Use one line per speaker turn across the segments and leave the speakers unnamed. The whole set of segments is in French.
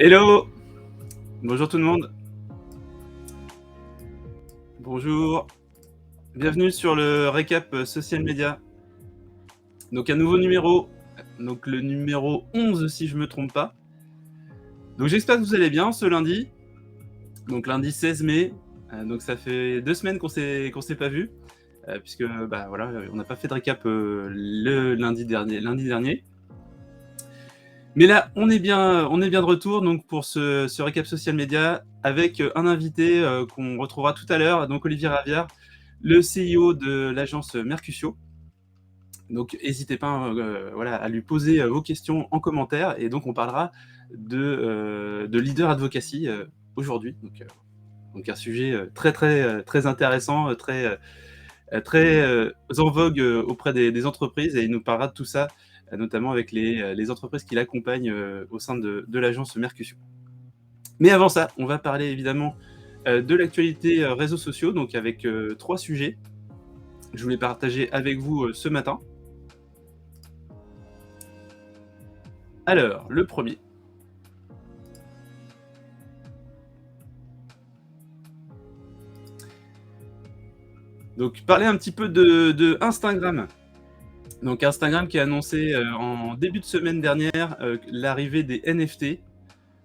Hello! Bonjour tout le monde. Bonjour. Bienvenue sur le récap, social media. Donc un nouveau numéro, donc le numéro 11 si je me trompe pas. Donc j'espère que vous allez bien ce lundi, donc lundi 16 mai. Donc ça fait 2 semaines qu'on s'est pas vus, puisque, bah, voilà, on n'a pas fait de récap, le lundi dernier. Mais là, on est bien de retour donc pour ce récap social media avec, un invité, qu'on retrouvera tout à l'heure, donc Olivier Ravière, le CEO de l'agence Mercutio. Donc hésitez pas, hein, voilà, à lui poser, vos questions en commentaire et donc on parlera de leader advocacy, aujourd'hui. Donc un sujet, très intéressant, très en vogue, auprès des entreprises et il nous parlera de tout ça, notamment avec les entreprises qui l'accompagnent, au sein de l'agence Mercutio. Mais avant ça, on va parler évidemment, de l'actualité, réseaux sociaux, donc avec, 3 sujets que je voulais partager avec vous, ce matin. Alors, le premier. Donc parler un petit peu de Instagram. Donc Instagram qui a annoncé, en début de semaine dernière, l'arrivée des NFT.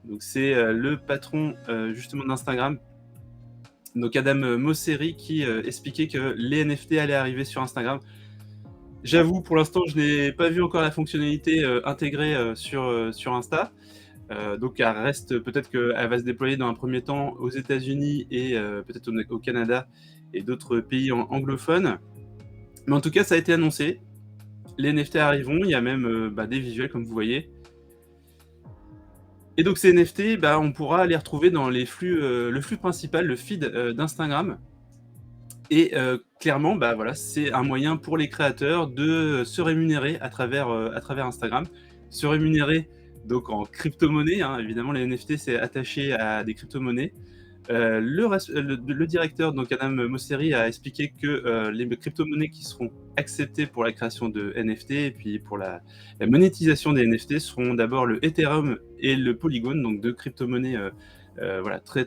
Donc c'est, le patron, justement d'Instagram, donc Adam, Mosseri qui, expliquait que les NFT allaient arriver sur Instagram. J'avoue pour l'instant je n'ai pas vu encore la fonctionnalité, intégrée, sur Insta. Donc elle reste peut-être qu'elle va se déployer dans un premier temps aux États-Unis et peut-être au Canada et d'autres pays anglophones. Mais en tout cas ça a été annoncé. Les NFT arriveront, il y a même, bah, des visuels comme vous voyez. Et donc ces NFT, bah, on pourra les retrouver dans les flux, le flux principal, le feed, d'Instagram et clairement, bah, voilà, c'est un moyen pour les créateurs de se rémunérer à travers Instagram. Se rémunérer donc en crypto-monnaie, hein, évidemment les NFT c'est attaché à des crypto-monnaies. Le directeur, donc Adam Mosseri, a expliqué que les crypto-monnaies qui seront acceptées pour la création de NFT et puis pour la monétisation des NFT seront d'abord le Ethereum et le Polygon, donc deux crypto-monnaies voilà, très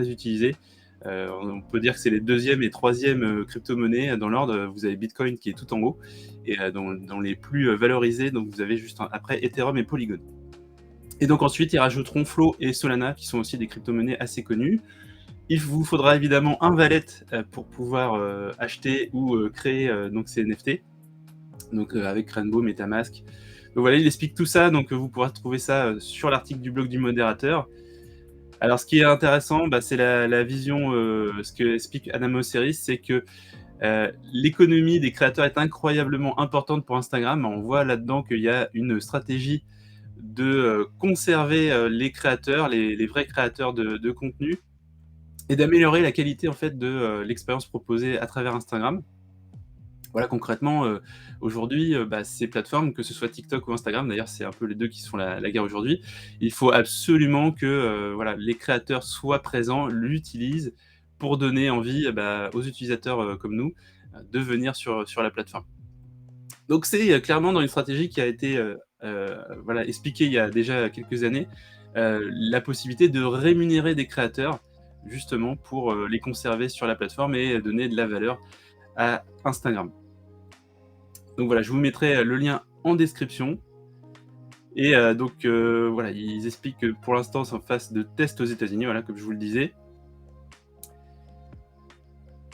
utilisées. On peut dire que c'est les deuxième et troisième crypto-monnaies dans l'ordre. Vous avez Bitcoin qui est tout en haut et dans les plus valorisés, donc vous avez juste après Ethereum et Polygon. Et donc ensuite, ils rajouteront Flow et Solana, qui sont aussi des crypto-monnaies assez connues. Il vous faudra évidemment un wallet pour pouvoir acheter ou créer donc ces NFT, donc avec Rainbow, MetaMask. Donc voilà, il explique tout ça, donc vous pourrez trouver ça sur l'article du blog du modérateur. Alors ce qui est intéressant, bah, c'est la vision, ce que explique Adam Mosseri, c'est que l'économie des créateurs est incroyablement importante pour Instagram. On voit là-dedans qu'il y a une stratégie de conserver les créateurs, les vrais créateurs de contenu et d'améliorer la qualité en fait de l'expérience proposée à travers Instagram. Voilà concrètement, aujourd'hui, bah, ces plateformes, que ce soit TikTok ou Instagram, d'ailleurs c'est un peu les 2 qui se font la guerre aujourd'hui. Il faut absolument que, voilà, les créateurs soient présents, l'utilisent pour donner envie, bah, aux utilisateurs, comme nous, de venir sur la plateforme. Donc c'est, clairement dans une stratégie qui a été, voilà, expliquée il y a déjà quelques années, la possibilité de rémunérer des créateurs, justement pour, les conserver sur la plateforme et donner de la valeur à Instagram. Donc voilà, je vous mettrai, le lien en description et donc voilà, ils expliquent que pour l'instant c'est en phase de test aux États-Unis, voilà, comme je vous le disais.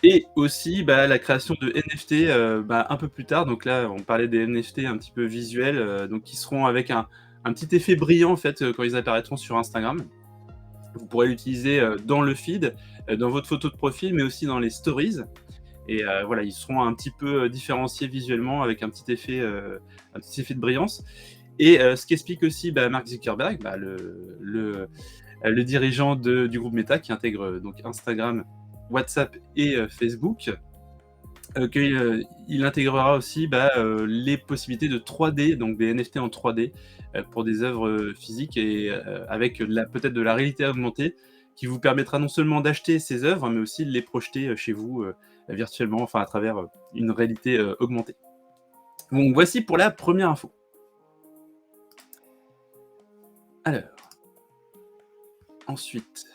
Et aussi, bah, la création de NFT, bah, un peu plus tard. Donc là, on parlait des NFT un petit peu visuels, donc qui seront avec un petit effet brillant en fait, quand ils apparaîtront sur Instagram. Vous pourrez l'utiliser, dans le feed, dans votre photo de profil, mais aussi dans les stories et voilà, ils seront un petit peu, différenciés visuellement avec un petit effet de brillance et ce qu'explique aussi, bah, Mark Zuckerberg, bah, le dirigeant du groupe Meta qui intègre, donc Instagram, WhatsApp et Facebook, qu'il il intégrera aussi, bah, les possibilités de 3D, donc des NFT en 3D, pour des œuvres, physiques et avec peut-être de la réalité augmentée qui vous permettra non seulement d'acheter ces œuvres, mais aussi de les projeter, chez vous, virtuellement, enfin à travers, une réalité, augmentée. Donc voici pour la première info. Alors Ensuite,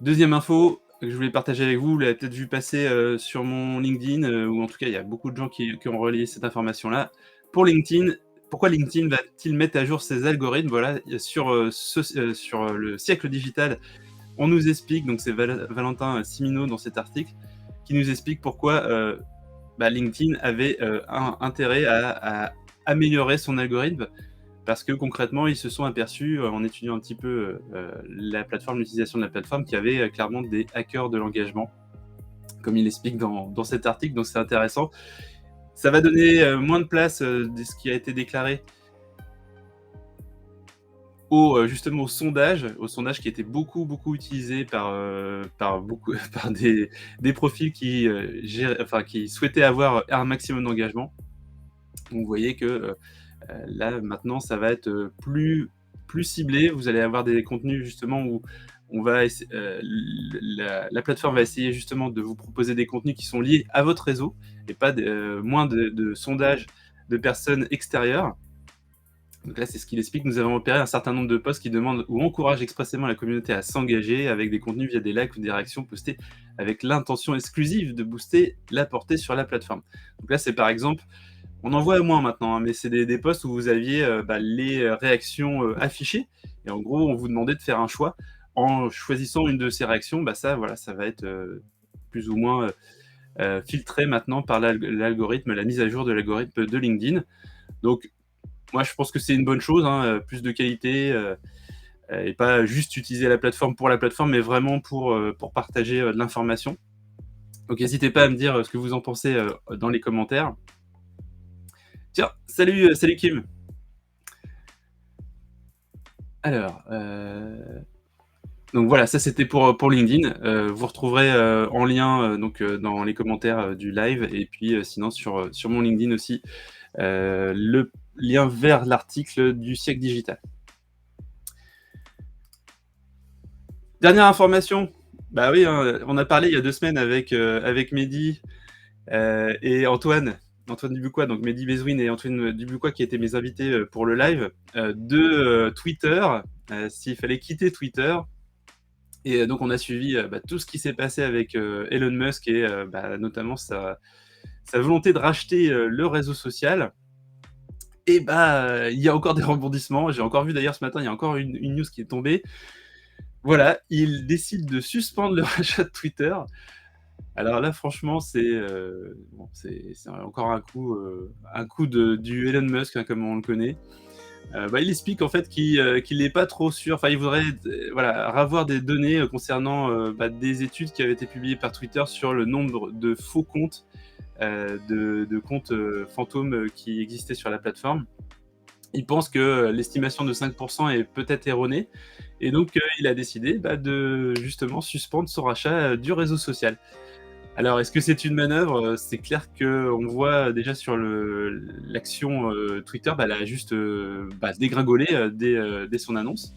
deuxième info que je voulais partager avec vous, vous l'avez peut-être vu passer, sur mon LinkedIn, ou en tout cas, il y a beaucoup de gens qui ont relayé cette information-là. Pour LinkedIn, pourquoi LinkedIn va-t-il mettre à jour ses algorithmes? Voilà, sur, le siècle digital, on nous explique, donc c'est Valentin Simineau dans cet article, qui nous explique pourquoi, LinkedIn avait, un intérêt à améliorer son algorithme. Parce que concrètement, ils se sont aperçus, en étudiant un petit peu, la plateforme, l'utilisation de la plateforme, qu'il y avait, clairement des hackers de l'engagement, comme il explique dans cet article, donc c'est intéressant. Ça va donner, moins de place, de ce qui a été déclaré justement au sondage qui était beaucoup, beaucoup utilisé par beaucoup par des profils qui souhaitaient avoir un maximum d'engagement. Donc vous voyez que, là, maintenant, ça va être, plus ciblé. Vous allez avoir des contenus justement où on va la plateforme va essayer justement de vous proposer des contenus qui sont liés à votre réseau et pas moins de sondages de personnes extérieures. Donc là, c'est ce qu'il explique. Nous avons repéré un certain nombre de posts qui demandent ou encouragent expressément la communauté à s'engager avec des contenus via des likes ou des réactions postées avec l'intention exclusive de booster la portée sur la plateforme. Donc là, c'est par exemple, on en voit moins maintenant, hein, mais c'est des posts où vous aviez les réactions affichées. Et en gros, on vous demandait de faire un choix. En choisissant une de ces réactions, ça va être plus ou moins filtré maintenant par l'algorithme, la mise à jour de l'algorithme de LinkedIn. Donc, moi, je pense que c'est une bonne chose, hein, plus de qualité et pas juste utiliser la plateforme pour la plateforme, mais vraiment pour partager de l'information. Donc, n'hésitez pas à me dire ce que vous en pensez dans les commentaires. Tiens, salut Kim. Alors, donc voilà, ça c'était pour LinkedIn. Vous retrouverez en lien dans les commentaires du live et puis sinon sur mon LinkedIn aussi le lien vers l'article du siècle digital. Dernière information. Bah oui, hein, on a parlé il y a 2 semaines avec Mehdi et Antoine Dubuquois, donc Mehdi Bezouine et Antoine Dubuquois qui étaient mes invités pour le live, de Twitter, s'il fallait quitter Twitter. Et donc on a suivi tout ce qui s'est passé avec Elon Musk et notamment sa volonté de racheter le réseau social. Et il y a encore des rebondissements. J'ai encore vu d'ailleurs ce matin, il y a encore une news qui est tombée. Voilà, il décide de suspendre le rachat de Twitter. Alors là, franchement, c'est encore un coup du Elon Musk, hein, comme on le connaît. Il explique en fait qu'il n'est pas trop sûr. Enfin, il voudrait avoir des données concernant des études qui avaient été publiées par Twitter sur le nombre de faux comptes, de comptes fantômes qui existaient sur la plateforme. Il pense que l'estimation de 5% est peut-être erronée. Et donc, il a décidé de justement suspendre son rachat du réseau social. Alors, est-ce que c'est une manœuvre? C'est clair qu'on voit déjà sur l'action Twitter, elle a juste dégringolé dès son annonce.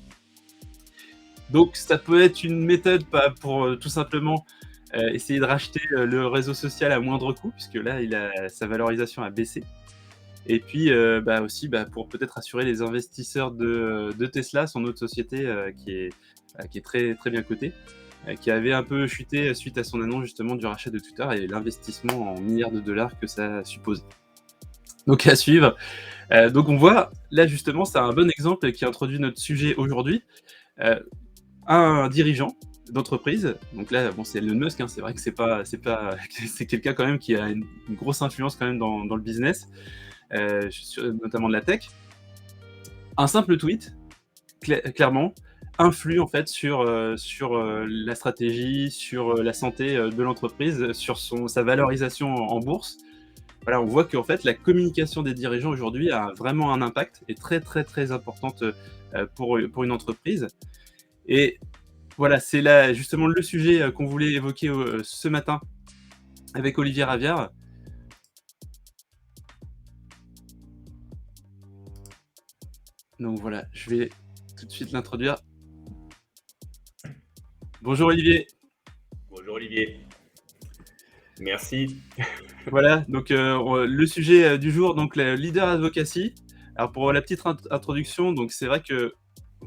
Donc, ça peut être une méthode pour tout simplement essayer de racheter le réseau social à moindre coût, puisque là, sa valorisation a baissé. Et puis aussi pour peut-être assurer les investisseurs de Tesla, son autre société qui est très, très bien cotée, qui avait un peu chuté suite à son annonce justement du rachat de Twitter et l'investissement en milliards de dollars que ça suppose. Donc à suivre. Donc on voit, là justement, c'est un bon exemple qui introduit notre sujet aujourd'hui. Un dirigeant d'entreprise, donc là, bon, c'est Elon Musk, hein, c'est vrai que c'est quelqu'un quand même qui a une grosse influence quand même dans le business, notamment de la tech. Un simple tweet, clairement, influe en fait sur la stratégie, sur la santé de l'entreprise, sur sa valorisation en bourse. Voilà, on voit qu'en fait la communication des dirigeants aujourd'hui a vraiment un impact et très très très importante pour une entreprise. Et voilà, c'est là justement le sujet qu'on voulait évoquer ce matin avec Olivier Ravière. Donc voilà, je vais tout de suite l'introduire. Bonjour Olivier.
Bonjour Olivier. Merci.
Voilà, donc le sujet du jour, donc le leader advocacy. Alors pour la petite introduction, donc c'est vrai que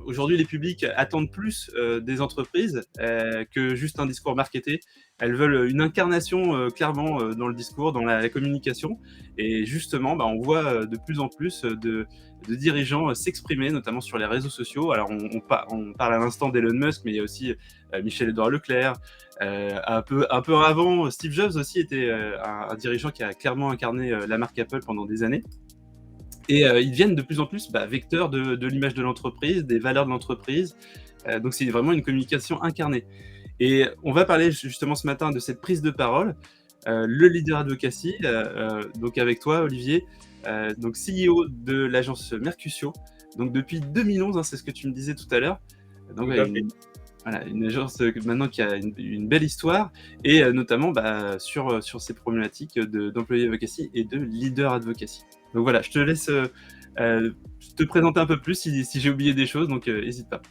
aujourd'hui, les publics attendent plus des entreprises que juste un discours marketé. Elles veulent une incarnation clairement dans le discours, dans la communication. Et justement, bah, on voit de plus en plus de dirigeants s'exprimer, notamment sur les réseaux sociaux. Alors, on parle à l'instant d'Elon Musk, mais il y a aussi Michel-Édouard Leclerc. Un peu avant, Steve Jobs aussi était un dirigeant qui a clairement incarné la marque Apple pendant des années. Et ils deviennent de plus en plus vecteurs de l'image de l'entreprise, des valeurs de l'entreprise. Donc c'est vraiment une communication incarnée. Et on va parler justement ce matin de cette prise de parole, le leader advocacy, donc avec toi Olivier, donc CEO de l'agence Mercutio. Donc depuis 2011, c'est ce que tu me disais tout à l'heure. Donc une agence maintenant qui a une belle histoire et notamment sur ces problématiques d'employé advocacy et de leader advocacy. Donc voilà, je te laisse te présenter un peu plus si j'ai oublié des choses, donc n'hésite pas.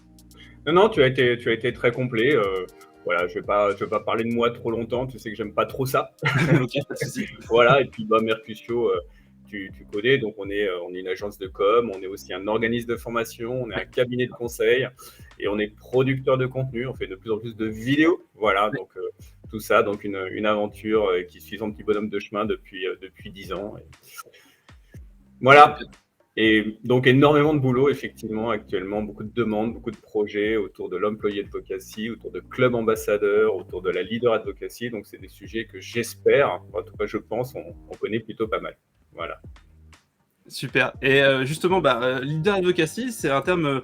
Non, tu as été très complet. Voilà, je vais pas parler de moi trop longtemps. Tu sais que j'aime pas trop ça.
Ok, pas de souci.
Voilà, et puis Mercutio, tu connais. Donc on est une agence de com, on est aussi un organisme de formation, on est un cabinet de conseil et on est producteur de contenu. On fait de plus en plus de vidéos. Voilà, donc tout ça, donc une aventure qui suit son petit bonhomme de chemin depuis 10 ans. Voilà. Et donc, énormément de boulot, effectivement, actuellement, beaucoup de demandes, beaucoup de projets autour de l'employé advocacy, autour de club ambassadeur, autour de la leader advocacy. Donc, c'est des sujets que j'espère, en tout cas, je pense, on connaît plutôt pas mal. Voilà.
Super. Et justement, leader advocacy, c'est un terme,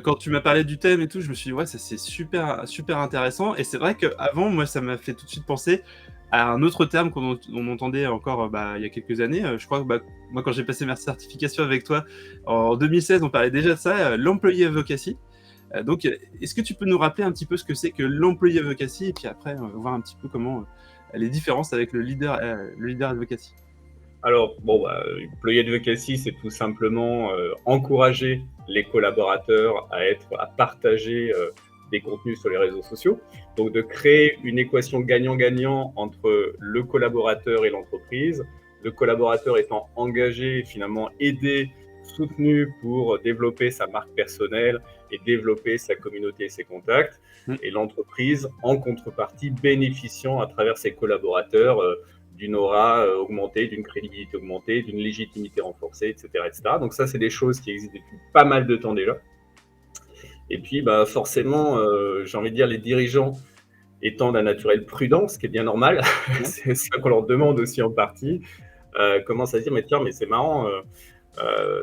quand tu m'as parlé du thème et tout, je me suis dit, ouais, ça c'est super, super intéressant. Et c'est vrai qu'avant, moi, ça m'a fait tout de suite penser à un autre terme qu'on entendait encore il y a quelques années. Je crois que moi, quand j'ai passé ma certification avec toi en 2016, on parlait déjà de ça, l'employé advocacy. Donc, est-ce que tu peux nous rappeler un petit peu ce que c'est que l'employé advocacy et puis après, on va voir un petit peu comment les différences avec le leader advocacy.
Alors, employé advocacy, c'est tout simplement encourager les collaborateurs à partager des contenus sur les réseaux sociaux. Donc, de créer une équation gagnant-gagnant entre le collaborateur et l'entreprise. Le collaborateur étant engagé, finalement aidé, soutenu pour développer sa marque personnelle et développer sa communauté et ses contacts. Et l'entreprise, en contrepartie, bénéficiant à travers ses collaborateurs d'une aura augmentée, d'une crédibilité augmentée, d'une légitimité renforcée, etc., etc. Donc ça, c'est des choses qui existent depuis pas mal de temps déjà. Et puis, forcément, j'ai envie de dire, les dirigeants étant d'un naturel prudent, ce qui est bien normal, c'est ça qu'on leur demande aussi en partie, commencent à se dire, mais tiens, mais c'est marrant,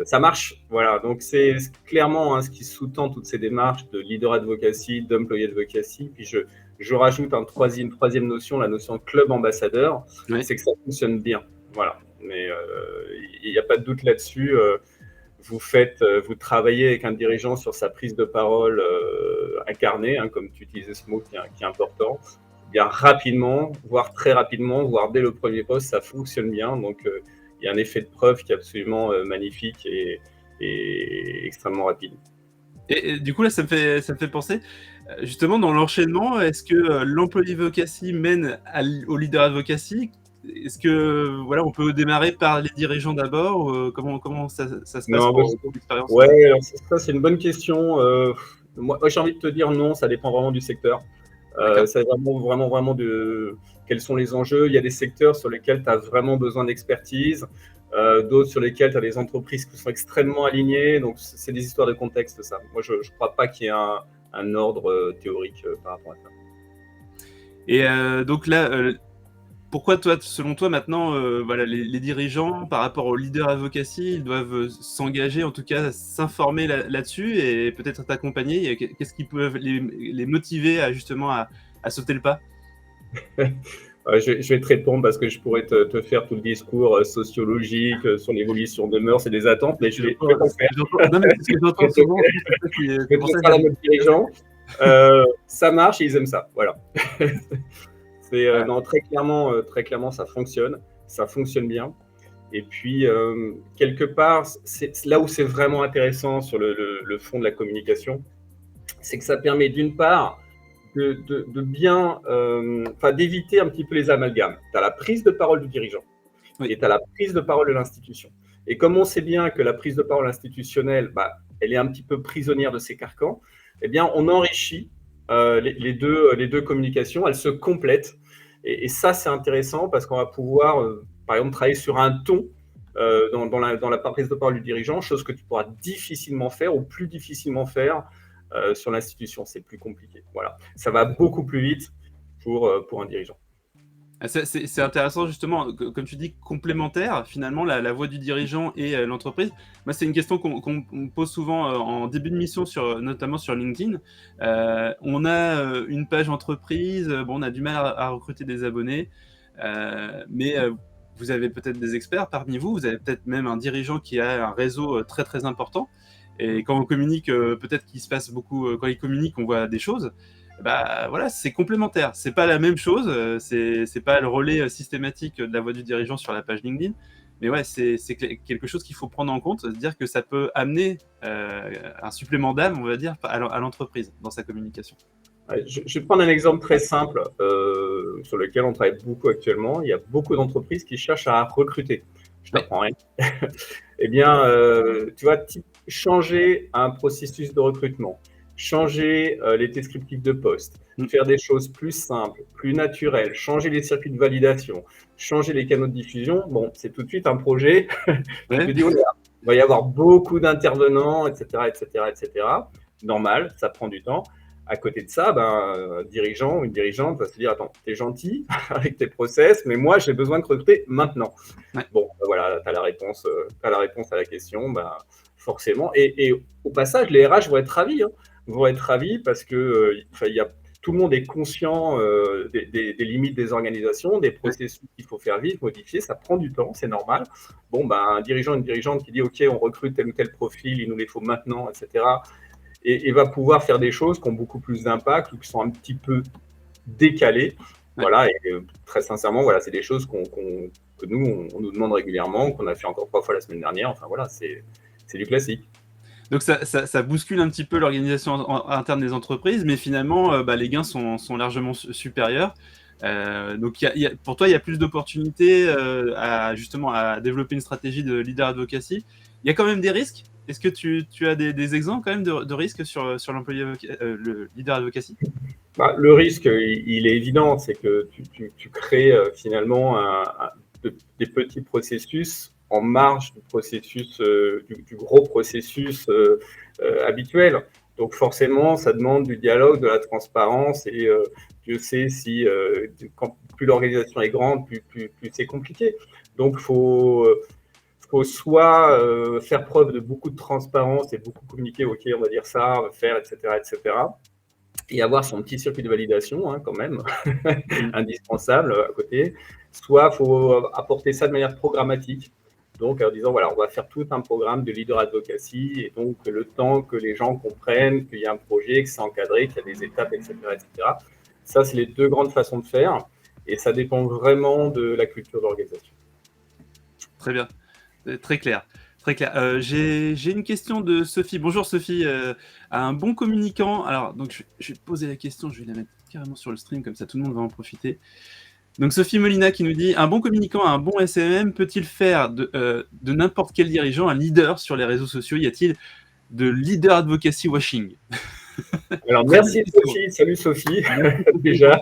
ça marche. Voilà, donc c'est clairement ce qui sous-tend toutes ces démarches de leader advocacy, d'employé advocacy. Puis je rajoute une troisième notion, la notion de club ambassadeur, c'est que ça fonctionne bien. Voilà, mais il n'y a pas de doute là-dessus. Vous travaillez avec un dirigeant sur sa prise de parole incarnée, comme tu utilisais ce mot qui est important, bien rapidement, voire très rapidement, voire dès le premier poste, ça fonctionne bien. Donc, il y a un effet de preuve qui est absolument magnifique et extrêmement rapide.
Et du coup, là, ça me fait penser, justement, dans l'enchaînement, est-ce que l'employé advocacy mène au leader advocacy ? Est-ce que on peut démarrer par les dirigeants d'abord comment ça se passe pour l'expérience ?
Ouais, alors ça c'est une bonne question. Moi, j'ai envie de te dire non, ça dépend vraiment du secteur. Ça dépend vraiment de quels sont les enjeux. Il y a des secteurs sur lesquels tu as vraiment besoin d'expertise, d'autres sur lesquels tu as des entreprises qui sont extrêmement alignées. Donc, c'est des histoires de contexte, ça. Moi, je ne crois pas qu'il y ait un ordre théorique par rapport à ça.
Et donc là, pourquoi selon toi maintenant, les dirigeants par rapport au leader advocacy, ils doivent s'engager, en tout cas s'informer là-dessus et peut-être t'accompagner. Qu'est-ce qui peut les motiver à sauter le pas ?
Je vais te répondre parce que je pourrais te faire tout le discours sociologique sur l'évolution des mœurs et des attentes, mais je vais pas le faire.
Non, mais c'est ce que j'entends souvent.
Je vais te faire la mode dirigeant. Ça marche et ils aiment ça. Voilà. Non, très clairement, ça fonctionne bien. Et puis, quelque part, c'est là où c'est vraiment intéressant sur le fond de la communication, c'est que ça permet d'une part de bien, d'éviter un petit peu les amalgames. Tu as la prise de parole du dirigeant et tu as la prise de parole de l'institution. Et comme on sait bien que la prise de parole institutionnelle, elle est un petit peu prisonnière de ses carcans, eh bien, on enrichit les deux communications, elles se complètent. Et ça, c'est intéressant parce qu'on va pouvoir, par exemple, travailler sur un ton dans la prise de parole du dirigeant, chose que tu pourras difficilement faire ou plus difficilement faire sur l'institution. C'est plus compliqué. Voilà. Ça va beaucoup plus vite pour un dirigeant.
C'est intéressant justement, comme tu dis, complémentaire finalement la voix du dirigeant et l'entreprise. Moi, c'est une question qu'on me pose souvent en début de mission, notamment sur LinkedIn. On a une page entreprise, bon, on a du mal à recruter des abonnés, mais vous avez peut-être des experts parmi vous, vous avez peut-être même un dirigeant qui a un réseau très très important. Et quand on communique, peut-être qu'il se passe beaucoup, quand il communique, on voit des choses. Bah voilà, c'est complémentaire. C'est pas la même chose, c'est pas le relais systématique de la voix du dirigeant sur la page LinkedIn. Mais ouais, c'est quelque chose qu'il faut prendre en compte, se dire que ça peut amener un supplément d'âme, on va dire, à l'entreprise dans sa communication.
Je vais prendre un exemple très simple sur lequel on travaille beaucoup actuellement. Il y a beaucoup d'entreprises qui cherchent à recruter. Je t'apprends rien. Eh bien, tu vois, changer un processus de recrutement, changer les descriptifs de poste, faire des choses plus simples, plus naturelles, changer les circuits de validation, changer les canaux de diffusion. Bon, c'est tout de suite un projet. Je te dis, il va y avoir beaucoup d'intervenants, etc., etc., etc. Normal, ça prend du temps. À côté de ça, un dirigeant ou une dirigeante va se dire, attends, t'es gentil avec tes process, mais moi, j'ai besoin de recruter maintenant.
Ouais.
Bon, voilà, tu as la réponse à la question, forcément. Et au passage, les RH vont être ravis. Vont être ravis parce que tout le monde est conscient des limites des organisations, des processus qu'il faut faire vivre, modifier. Ça prend du temps, c'est normal. Bon, un dirigeant, une dirigeante qui dit, OK, on recrute tel ou tel profil, il nous les faut maintenant, etc., et va pouvoir faire des choses qui ont beaucoup plus d'impact ou qui sont un petit peu décalées. Voilà, et très sincèrement, voilà, c'est des choses que nous, on nous demande régulièrement, qu'on a fait encore 3 fois la semaine dernière. Enfin, voilà, c'est du classique.
Donc, ça bouscule un petit peu l'organisation interne des entreprises, mais finalement, les gains sont largement supérieurs. Donc, pour toi, il y a plus d'opportunités justement à développer une stratégie de leader advocacy. Il y a quand même des risques. Est-ce que tu as des exemples quand même de risques sur le leader advocacy?
Le risque, il est évident, c'est que tu crées finalement des petits processus en marge du processus, du gros processus habituel. Donc forcément, ça demande du dialogue, de la transparence, et Dieu sait si plus l'organisation est grande, plus c'est compliqué. Donc il faut soit faire preuve de beaucoup de transparence et beaucoup communiquer, OK, on va dire ça, on va faire, etc., etc., et avoir son petit circuit de validation, quand même, indispensable à côté. Soit il faut apporter ça de manière programmatique, donc en disant, voilà, on va faire tout un programme de leader advocacy, et donc le temps que les gens comprennent qu'il y a un projet, que c'est encadré, qu'il y a des étapes, etc., etc. Ça, c'est les deux grandes façons de faire, et ça dépend vraiment de la culture d'organisation.
Très bien, très clair. Très clair. J'ai une question de Sophie. Bonjour Sophie. Un bon communicant. Alors, donc, je vais te poser la question, je vais la mettre carrément sur le stream, comme ça tout le monde va en profiter. Donc, Sophie Molina qui nous dit, un bon communicant, un bon SMM peut-il faire de n'importe quel dirigeant un leader sur les réseaux sociaux? Y a-t-il de leader advocacy washing?
Alors, merci Sophie. Salut Sophie. Déjà.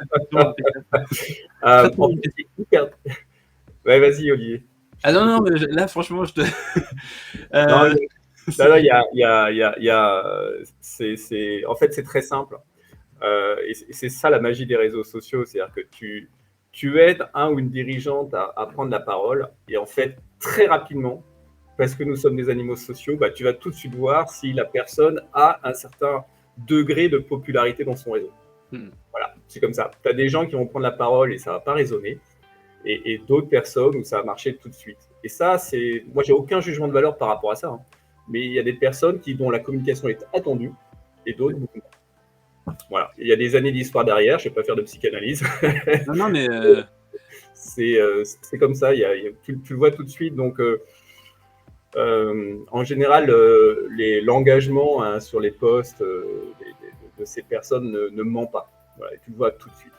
Ouais, vas-y Olivier.
Ah non, mais là, franchement, je te...
En fait, c'est très simple. Et c'est ça la magie des réseaux sociaux. C'est-à-dire que tu aides un ou une dirigeante à prendre la parole. Et en fait, très rapidement, parce que nous sommes des animaux sociaux, tu vas tout de suite voir si la personne a un certain degré de popularité dans son réseau. Voilà, c'est comme ça. Tu as des gens qui vont prendre la parole et ça ne va pas résonner. Et d'autres personnes où ça va marcher tout de suite. Et ça, moi, j'ai aucun jugement de valeur par rapport à ça. Mais il y a des personnes dont la communication est attendue et d'autres beaucoup moins. Voilà. Il y a des années d'histoire derrière. Je ne vais pas faire de psychanalyse.
Non, mais...
c'est comme ça. Tu le vois tout de suite. Donc, en général, l'engagement sur les postes de ces personnes ne ment pas. Voilà, et tu le vois tout de suite.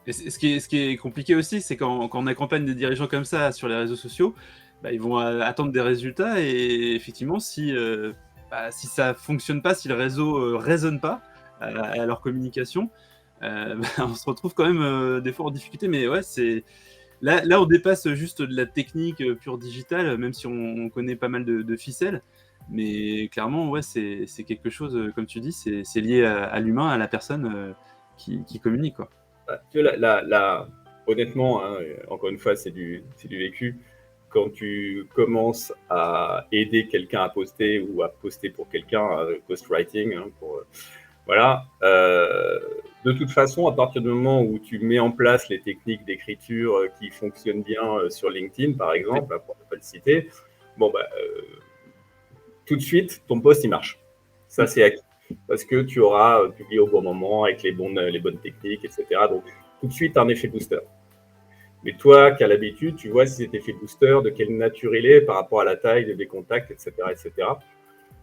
Et ce qui est compliqué aussi, c'est quand on accompagne des dirigeants comme ça sur les réseaux sociaux, ils vont attendre des résultats, et effectivement, si bah, si ça fonctionne pas, si le réseau résonne pas à leur communication, bah, on se retrouve quand même des fois en difficulté. Mais ouais, là, on dépasse juste de la technique pure digitale, même si on connaît pas mal de ficelles. Mais clairement, ouais, c'est quelque chose, comme tu dis, c'est lié à l'humain, à la personne qui communique, quoi.
Tu vois, honnêtement, hein, encore une fois, c'est du vécu. Quand tu commences à aider quelqu'un à poster ou à poster pour quelqu'un, ghostwriting, hein, voilà. De toute façon, à partir du moment où tu mets en place les techniques d'écriture qui fonctionnent bien sur LinkedIn, par exemple, oui, pour ne pas le citer, bon, bah, tout de suite, ton post, il marche. Ça, c'est acquis. Parce que tu auras publié au bon moment, avec les bonnes techniques, etc. Donc, tout de suite, un effet booster. Mais toi, qui as l'habitude, tu vois si cet effet booster, de quelle nature il est par rapport à la taille des contacts, etc., etc.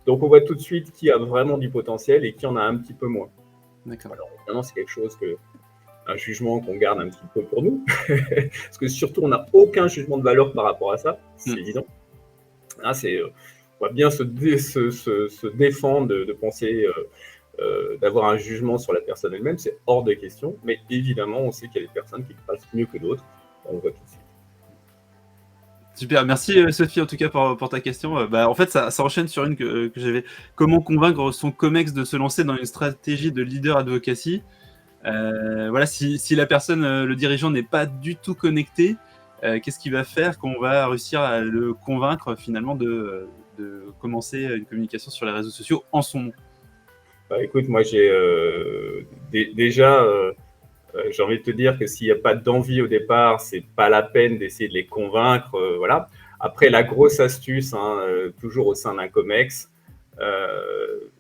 Donc, on voit tout de suite qui a vraiment du potentiel et qui en a un petit peu moins.
D'accord.
Alors, évidemment, c'est quelque chose un jugement qu'on garde un petit peu pour nous. Parce que surtout, on n'a aucun jugement de valeur par rapport à ça. C'est évident. Hein, on va bien se défendre de penser, d'avoir un jugement sur la personne elle-même. C'est hors de question. Mais évidemment, on sait qu'il y a des personnes qui passent mieux que d'autres. On le voit tout de suite.
Super, merci Sophie en tout cas pour ta question. Bah, en fait, ça enchaîne sur une que j'avais. Comment convaincre son COMEX de se lancer dans une stratégie de leader advocacy? Voilà, si la personne, le dirigeant n'est pas du tout connecté, qu'est-ce qu'il va faire qu'on va réussir à le convaincre finalement de commencer une communication sur les réseaux sociaux en son nom?
Bah, écoute, moi j'ai déjà j'ai envie de te dire que s'il n'y a pas d'envie au départ, c'est pas la peine d'essayer de les convaincre. Voilà. Après, la grosse astuce, hein, toujours au sein d'un COMEX,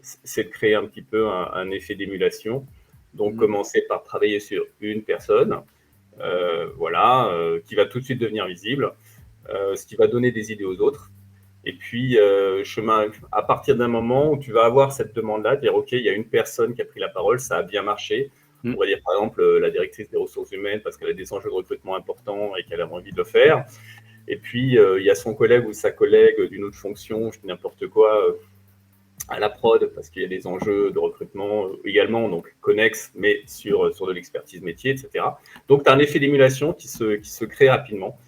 c'est de créer un petit peu un effet d'émulation. Donc, commencer par travailler sur une personne, voilà, qui va tout de suite devenir visible, ce qui va donner des idées aux autres. Et puis, à partir d'un moment où tu vas avoir cette demande-là, dire, OK, il y a une personne qui a pris la parole, ça a bien marché. On va dire, par exemple, la directrice des ressources humaines, parce qu'elle a des enjeux de recrutement importants et qu'elle a envie de le faire. Et puis, il y a son collègue ou sa collègue d'une autre fonction, je dis n'importe quoi, à la prod, parce qu'il y a des enjeux de recrutement également, donc connexes, mais sur de l'expertise métier, etc. Donc, tu as un effet d'émulation qui se crée rapidement.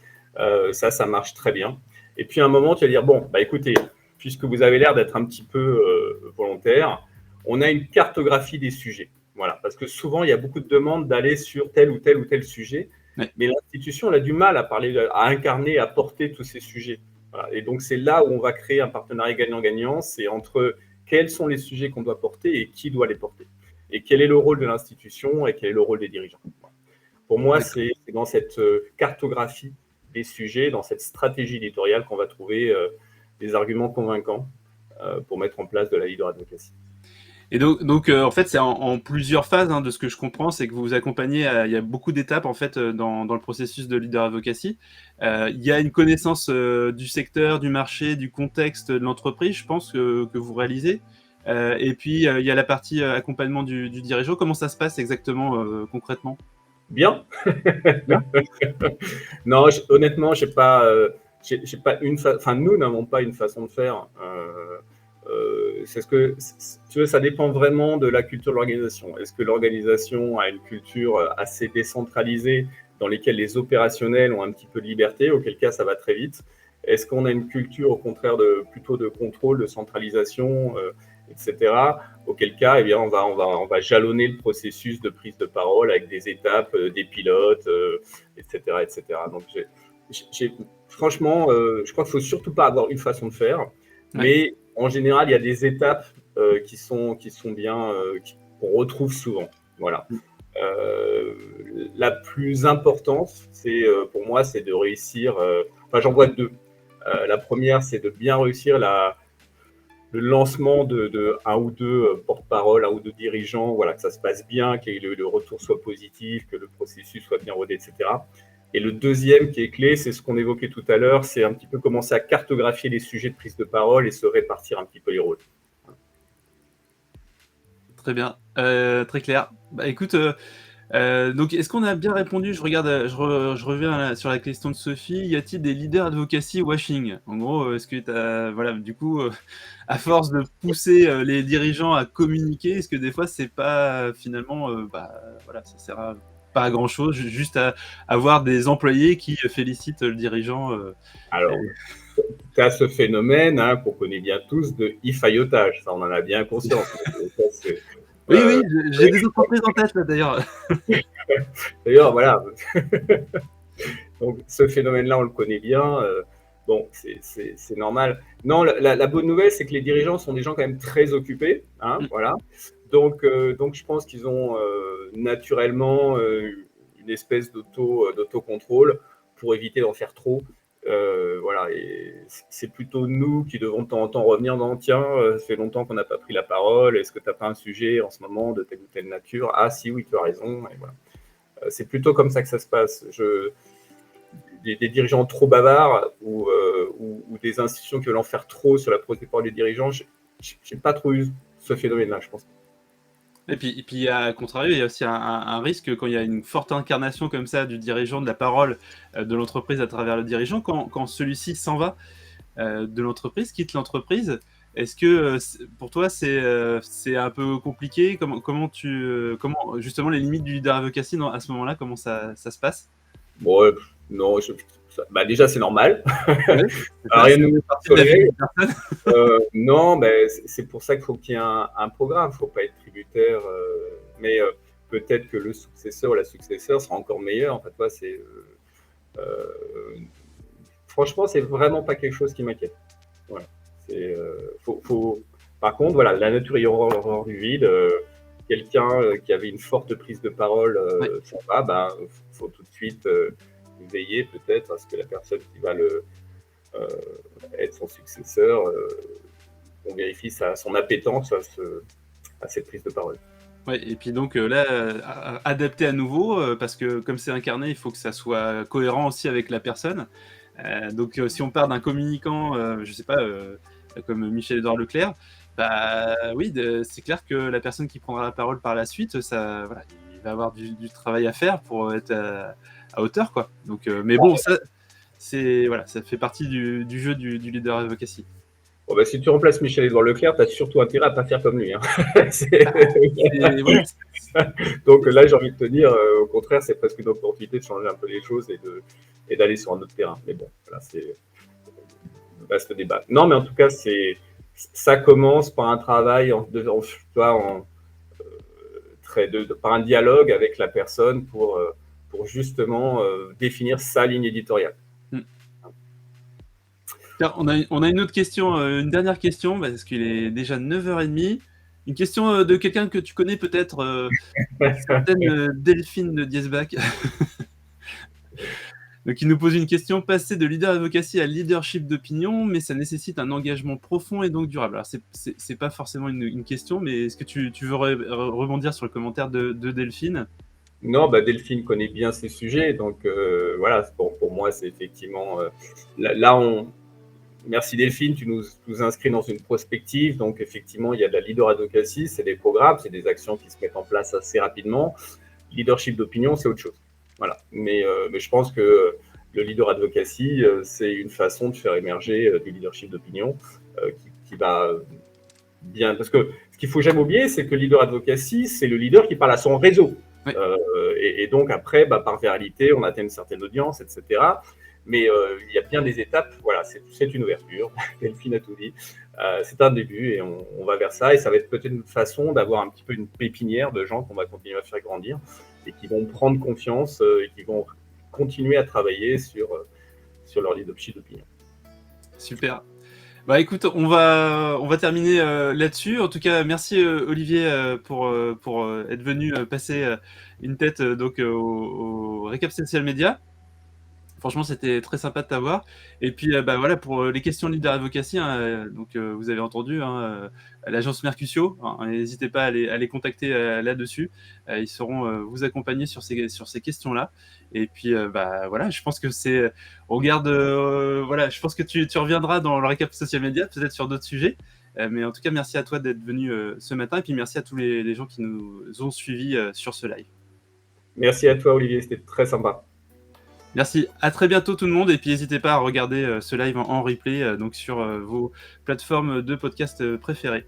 Ça marche très bien. Et puis, à un moment, tu vas dire, bon, bah écoutez, puisque vous avez l'air d'être un petit peu volontaire, on a une cartographie des sujets. Voilà, parce que souvent, il y a beaucoup de demandes d'aller sur tel ou tel ou tel sujet, mais l'institution, elle a du mal à parler, à incarner, à porter tous ces sujets. Voilà. Et donc, c'est là où on va créer un partenariat gagnant-gagnant, c'est entre quels sont les sujets qu'on doit porter et qui doit les porter. Et quel est le rôle de l'institution et quel est le rôle des dirigeants. Voilà. Pour moi, c'est dans cette cartographie des sujets, dans cette stratégie éditoriale qu'on va trouver des arguments convaincants pour mettre en place de la leader advocacy.
Et donc en fait, c'est en plusieurs phases, hein, de ce que je comprends, c'est que vous vous accompagnez, il y a beaucoup d'étapes en fait dans le processus de leader advocacy. Il y a une connaissance du secteur, du marché, du contexte de l'entreprise, je pense, que vous réalisez. Et puis, il y a la partie accompagnement du dirigeant. Comment ça se passe exactement, concrètement?
Bien. Non, honnêtement, j'ai pas une enfin, nous n'avons pas une façon de faire. C'est ce que tu veux, ça dépend vraiment de la culture de l'organisation. Est-ce que l'organisation a une culture assez décentralisée dans laquelle les opérationnels ont un petit peu de liberté, auquel cas ça va très vite? Est-ce qu'on a une culture au contraire plutôt de contrôle, de centralisation, etc. Auquel cas, eh bien, on va jalonner le processus de prise de parole avec des étapes, des pilotes, etc., etc. Donc, franchement, je crois qu'il ne faut surtout pas avoir une façon de faire, mais en général, il y a des étapes qui sont bien, qu'on retrouve souvent. Voilà. La plus importante, pour moi, c'est de réussir. Enfin, j'en vois deux. La première, c'est de bien réussir le lancement de un ou deux porte-parole, un ou deux dirigeants, voilà, que ça se passe bien, que le retour soit positif, que le processus soit bien rodé, etc. Et le deuxième qui est clé, c'est ce qu'on évoquait tout à l'heure, c'est un petit peu commencer à cartographier les sujets de prise de parole et se répartir un petit peu les rôles.
Très bien, très clair. Bah, écoute, Donc est-ce qu'on a bien répondu? Je regarde, je reviens sur la question de Sophie. Y a-t-il des leaders advocacy washing? En gros, est-ce que tu as voilà, du coup, à force de pousser, les dirigeants à communiquer, est-ce que des fois c'est pas finalement, voilà, ça sert à pas à grand chose, juste à avoir des employés qui félicitent le dirigeant,
Alors, tu as ce phénomène qu'on connaît bien tous de e-faillotage, ça on en a bien conscience. Ça,
Oui, oui, j'ai des entreprises en tête là d'ailleurs.
D'ailleurs, voilà. Donc, ce phénomène-là, on le connaît bien. Bon, c'est normal. Non, la bonne nouvelle, c'est que les dirigeants sont des gens quand même très occupés. Voilà. Donc, je pense qu'ils ont naturellement une espèce d'autocontrôle pour éviter d'en faire trop. Voilà, et c'est plutôt nous qui devons de temps en temps revenir dans tiens, ça fait longtemps qu'on n'a pas pris la parole, est-ce que tu n'as pas un sujet en ce moment de telle ou telle nature? Ah si, oui, tu as raison. Et voilà. C'est plutôt comme ça que ça se passe. Des dirigeants trop bavards ou des institutions qui veulent en faire trop sur la prise de parole des dirigeants, je n'ai pas trop eu ce phénomène-là, je pense.
Et puis à contrario, il y a aussi un risque quand il y a une forte incarnation comme ça du dirigeant, de la parole de l'entreprise à travers le dirigeant, quand celui-ci s'en va de l'entreprise, quitte l'entreprise. Est-ce que pour toi c'est un peu compliqué? Comment justement les limites du leader advocacy à ce moment-là, comment ça se passe?
Bon, non, déjà c'est normal.
Ouais,
Rien ne nous
partie de la vie d'une personne.
non, c'est pour ça qu'il faut qu'il y ait un programme. Il ne faut pas être tributaire. Mais peut-être que le successeur ou la successeur sera encore meilleur. En fait, franchement, c'est vraiment pas quelque chose qui m'inquiète. Voilà. Par contre, voilà, la nature est horreur du vide. Quelqu'un qui avait une forte prise de parole s'en va, faut tout de suite veiller peut-être à ce que la personne qui va être son successeur, on vérifie son appétence à cette prise de parole.
Ouais, et puis donc là, adapter à nouveau, parce que comme c'est incarné, il faut que ça soit cohérent aussi avec la personne. Donc si on part d'un communicant, je sais pas, comme Michel-Édouard Leclerc, oui, c'est clair que la personne qui prendra la parole par la suite, ça, voilà, il va avoir du travail à faire pour être à hauteur, quoi. Donc, mais bon, ça, voilà, ça fait partie du jeu du leader advocacy.
Bon, si tu remplaces Michel-Édouard Leclerc, tu as surtout intérêt à ne pas faire comme lui.
Voilà.
Donc là, j'ai envie de te dire, au contraire, c'est presque une opportunité de changer un peu les choses et d'aller sur un autre terrain. Mais bon, voilà, c'est un vaste débat. Non, mais en tout cas, ça commence par un travail par un dialogue avec la personne pour justement définir sa ligne éditoriale.
On a une autre question, une dernière question, parce qu'il est déjà 9h30. Une question de quelqu'un que tu connais peut-être, certaine Delphine de Diesbach. Donc, il nous pose une question: passer de leader advocacy à leadership d'opinion, mais ça nécessite un engagement profond et donc durable. Alors, c'est pas forcément une question, mais est-ce que tu veux rebondir sur le commentaire de Delphine?
Non, Delphine connaît bien ces sujets, donc voilà, pour moi, c'est effectivement Merci Delphine, tu nous inscris dans une prospective. Donc, effectivement, il y a de la leader advocacy, c'est des programmes, c'est des actions qui se mettent en place assez rapidement. Leadership d'opinion, c'est autre chose. Voilà. Mais je pense que le leader advocacy, c'est une façon de faire émerger du leadership d'opinion qui va bien. Parce que ce qu'il ne faut jamais oublier, c'est que le leader advocacy, c'est le leader qui parle à son réseau. Oui. Et donc, après, par viralité, on atteint une certaine audience, etc. Mais il y a bien des étapes. Voilà, c'est une ouverture. Delphine a tout dit. C'est un début et on va vers ça. Et ça va être peut-être une façon d'avoir un petit peu une pépinière de gens qu'on va continuer à faire grandir et qui vont prendre confiance et qui vont continuer à travailler sur leur leadership d'opinion.
Super. Écoute, on va terminer là-dessus. En tout cas, merci Olivier pour être venu passer une tête donc au Récap Social Media. Franchement, c'était très sympa de t'avoir. Et puis, voilà, pour les questions leader advocacy, donc vous avez entendu, l'agence Mercutio. N'hésitez pas à les contacter là-dessus. Ils sauront vous accompagner sur ces questions-là. Et puis, voilà, je pense que on garde, voilà, je pense que tu reviendras dans le récap social media, peut-être sur d'autres sujets. Mais en tout cas, merci à toi d'être venu ce matin. Et puis, merci à tous les gens qui nous ont suivis sur ce live.
Merci à toi, Olivier, c'était très sympa.
Merci, à très bientôt tout le monde, et puis n'hésitez pas à regarder ce live en replay donc sur vos plateformes de podcast préférées.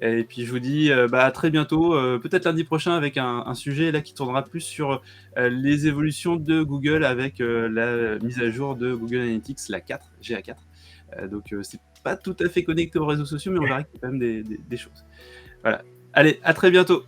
Et puis je vous dis à très bientôt, peut-être lundi prochain avec un sujet là qui tournera plus sur les évolutions de Google avec la mise à jour de Google Analytics, la 4, GA4. Donc c'est pas tout à fait connecté aux réseaux sociaux, mais on verra qu'il y a quand même des choses. Voilà. Allez, à très bientôt.